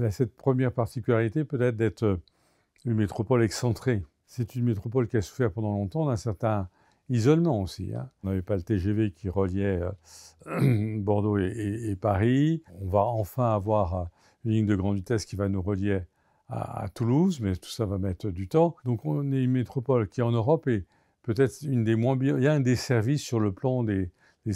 Elle a cette première particularité peut-être d'être une métropole excentrée. C'est une métropole qui a souffert pendant longtemps d'un certain isolement aussi. On n'avait pas le TGV qui reliait Bordeaux et Paris. On va enfin avoir une ligne de grande vitesse qui va nous relier à Toulouse, mais tout ça va mettre du temps. Donc on est une métropole qui en Europe est peut-être une des moins bien. Il y a un des services sur le plan des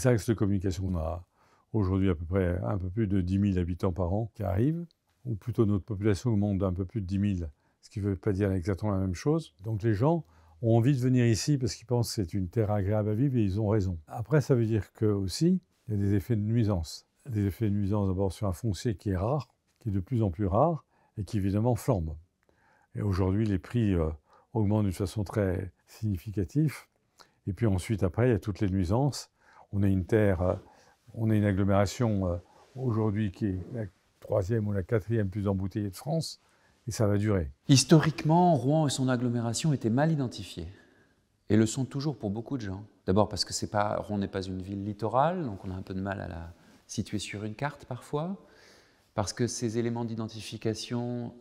axes de communication. On a aujourd'hui à peu près un peu plus de 10 000 habitants par an qui arrivent, ou plutôt notre population augmente d'un peu plus de 10 000, ce qui ne veut pas dire exactement la même chose. Donc les gens ont envie de venir ici parce qu'ils pensent que c'est une terre agréable à vivre et ils ont raison. Après, ça veut dire qu'aussi, il y a des effets de nuisance. Des effets de nuisance d'abord sur un foncier qui est rare, qui est de plus en plus rare et qui évidemment flambe. Et aujourd'hui, les prix augmentent d'une façon très significative. Et puis ensuite, après, il y a toutes les nuisances. On a une terre, on a une agglomération aujourd'hui qui est la 3e ou la 4e plus embouteillée de France. Et ça va durer. Historiquement, Rouen et son agglomération étaient mal identifiés. Et le sont toujours pour beaucoup de gens. D'abord parce que Rouen n'est pas une ville littorale, donc on a un peu de mal à la situer sur une carte parfois. Parce que ces éléments d'identification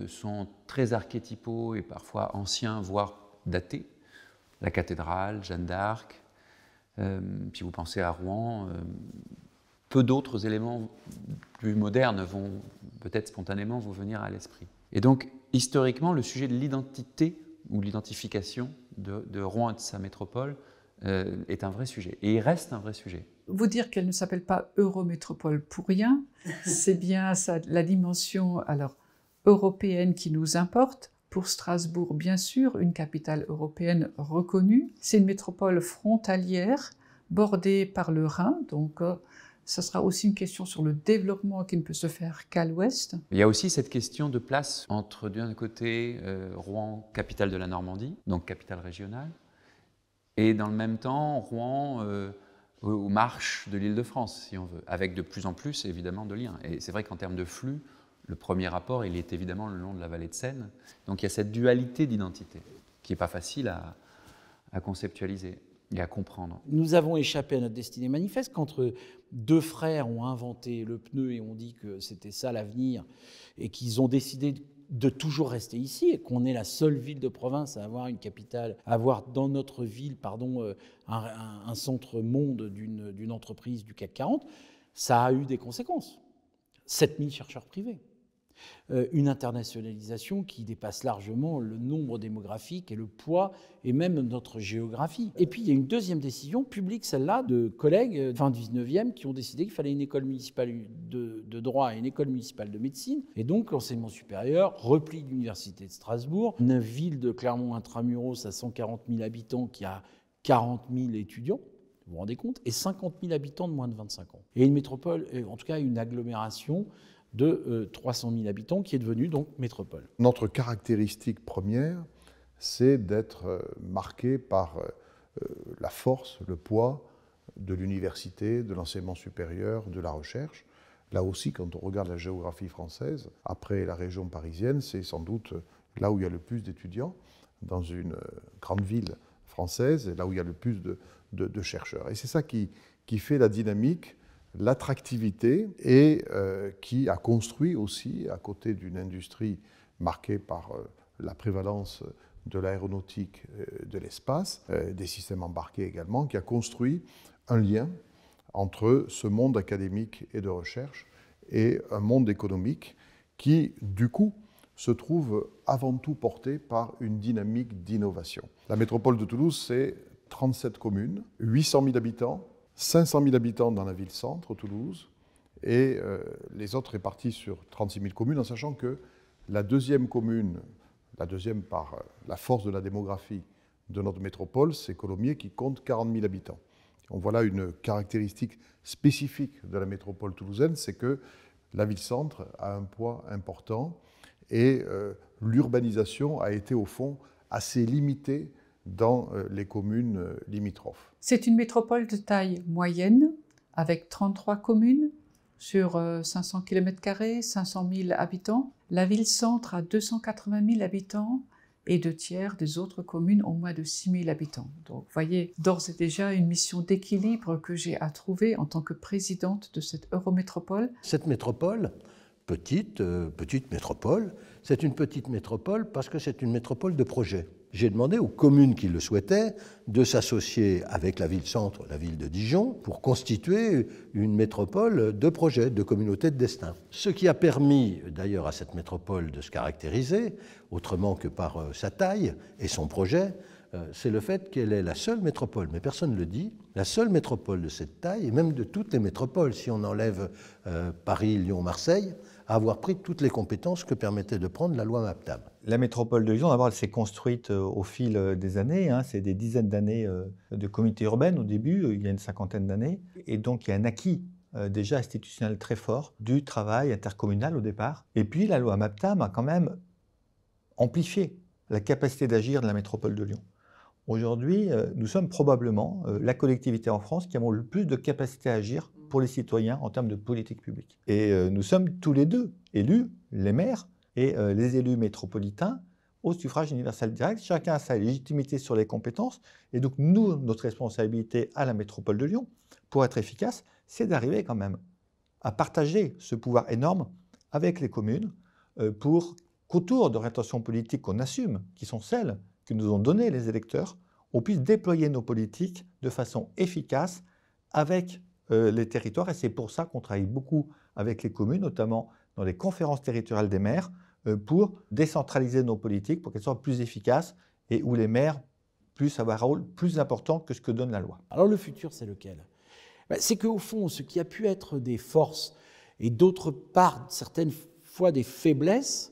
sont très archétypaux et parfois anciens, voire datés. La cathédrale, Jeanne d'Arc. Si vous pensez à Rouen, peu d'autres éléments plus modernes vont peut-être spontanément vous venir à l'esprit. Et donc, historiquement, le sujet de l'identité ou l'identification de Rouen et de sa métropole est un vrai sujet. Et il reste un vrai sujet. Vous dire qu'elle ne s'appelle pas Eurométropole pour rien, c'est bien ça, la dimension européenne qui nous importe. Pour Strasbourg, bien sûr, une capitale européenne reconnue. C'est une métropole frontalière, bordée par le Rhin, donc ça sera aussi une question sur le développement qui ne peut se faire qu'à l'ouest. Il y a aussi cette question de place entre, d'un côté, Rouen, capitale de la Normandie, donc capitale régionale, et dans le même temps, Rouen, aux marches de l'Île-de-France, si on veut, avec de plus en plus, évidemment, de liens. Et c'est vrai qu'en termes de flux, le premier rapport, il est évidemment le long de la vallée de Seine. Donc il y a cette dualité d'identité, qui n'est pas facile à conceptualiser et à comprendre. Nous avons échappé à notre destinée manifeste quand deux frères ont inventé le pneu et ont dit que c'était ça l'avenir et qu'ils ont décidé de toujours rester ici et qu'on est la seule ville de province à avoir une capitale, à avoir dans notre ville un centre monde d'une entreprise du CAC 40, ça a eu des conséquences. 7000 chercheurs privés. Une internationalisation qui dépasse largement le nombre démographique et le poids et même notre géographie. Et puis il y a une deuxième décision publique, celle-là, de collègues fin du 19e qui ont décidé qu'il fallait une école municipale de droit et une école municipale de médecine. Et donc l'enseignement supérieur, repli de l'université de Strasbourg, une ville de Clermont-Intramuros à 140 000 habitants qui a 40 000 étudiants. Vous vous rendez compte? Et 50 000 habitants de moins de 25 ans. Et une métropole, en tout cas une agglomération de 300 000 habitants qui est devenue donc métropole. Notre caractéristique première, c'est d'être marqué par la force, le poids de l'université, de l'enseignement supérieur, de la recherche. Là aussi, quand on regarde la géographie française, après la région parisienne, c'est sans doute là où il y a le plus d'étudiants, dans une grande ville française, et là où il y a le plus de chercheurs. Et c'est ça qui fait la dynamique, l'attractivité, et qui a construit aussi, à côté d'une industrie marquée par la prévalence de l'aéronautique, de l'espace, des systèmes embarqués également, qui a construit un lien entre ce monde académique et de recherche et un monde économique qui, du coup, se trouve avant tout porté par une dynamique d'innovation. La métropole de Toulouse, c'est 37 communes, 800 000 habitants, 500 000 habitants dans la ville-centre, Toulouse, et les autres répartis sur 36 000 communes, en sachant que la deuxième commune, la deuxième par la force de la démographie de notre métropole, c'est Colomiers qui compte 40 000 habitants. Donc voilà une caractéristique spécifique de la métropole toulousaine, c'est que la ville-centre a un poids important et l'urbanisation a été au fond assez limitée dans les communes limitrophes. C'est une métropole de taille moyenne, avec 33 communes sur 500 km², 500 000 habitants. La ville-centre a 280 000 habitants et 2/3 des autres communes ont moins de 6 000 habitants. Donc, vous voyez, d'ores et déjà une mission d'équilibre que j'ai à trouver en tant que présidente de cette Eurométropole. Cette métropole, petite métropole. C'est une petite métropole parce que c'est une métropole de projet. J'ai demandé aux communes qui le souhaitaient de s'associer avec la ville-centre, la ville de Dijon, pour constituer une métropole de projet, de communauté de destin. Ce qui a permis d'ailleurs à cette métropole de se caractériser, autrement que par sa taille et son projet, c'est le fait qu'elle est la seule métropole, mais personne ne le dit, la seule métropole de cette taille, et même de toutes les métropoles, si on enlève Paris, Lyon, Marseille, à avoir pris toutes les compétences que permettait de prendre la loi MAPTAM. La métropole de Lyon, d'abord, elle s'est construite au fil des années. C'est des dizaines d'années de communauté urbaine au début, il y a une cinquantaine d'années. Et donc, il y a un acquis déjà institutionnel très fort du travail intercommunal au départ. Et puis, la loi MAPTAM a quand même amplifié la capacité d'agir de la métropole de Lyon. Aujourd'hui, nous sommes probablement la collectivité en France qui avons le plus de capacité à agir pour les citoyens en termes de politique publique. Et nous sommes tous les deux élus, les maires et les élus métropolitains, au suffrage universel direct. Chacun a sa légitimité sur les compétences. Et donc, nous, notre responsabilité à la métropole de Lyon, pour être efficace, c'est d'arriver quand même à partager ce pouvoir énorme avec les communes pour qu'autour d'orientations politiques qu'on assume, qui sont celles que nous ont données les électeurs, on puisse déployer nos politiques de façon efficace avec les territoires. Et c'est pour ça qu'on travaille beaucoup avec les communes, notamment dans les conférences territoriales des maires, pour décentraliser nos politiques, pour qu'elles soient plus efficaces et où les maires puissent avoir un rôle plus important que ce que donne la loi. Alors le futur, c'est lequel? C'est qu'au fond, ce qui a pu être des forces et d'autre part, certaines fois des faiblesses,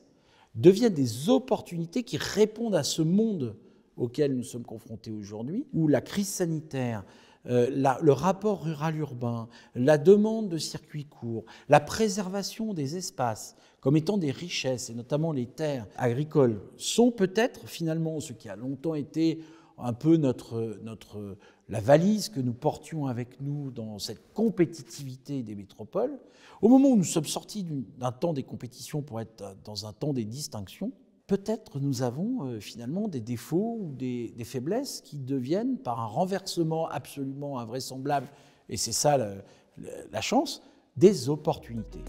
deviennent des opportunités qui répondent à ce monde auquel nous sommes confrontés aujourd'hui, où la crise sanitaire, le rapport rural-urbain, la demande de circuits courts, la préservation des espaces comme étant des richesses, et notamment les terres agricoles, sont peut-être finalement ce qui a longtemps été un peu la valise que nous portions avec nous dans cette compétitivité des métropoles. Au moment où nous sommes sortis d'un temps des compétitions pour être dans un temps des distinctions, peut-être nous avons finalement des défauts ou des faiblesses qui deviennent, par un renversement absolument invraisemblable, et c'est ça la chance, des opportunités.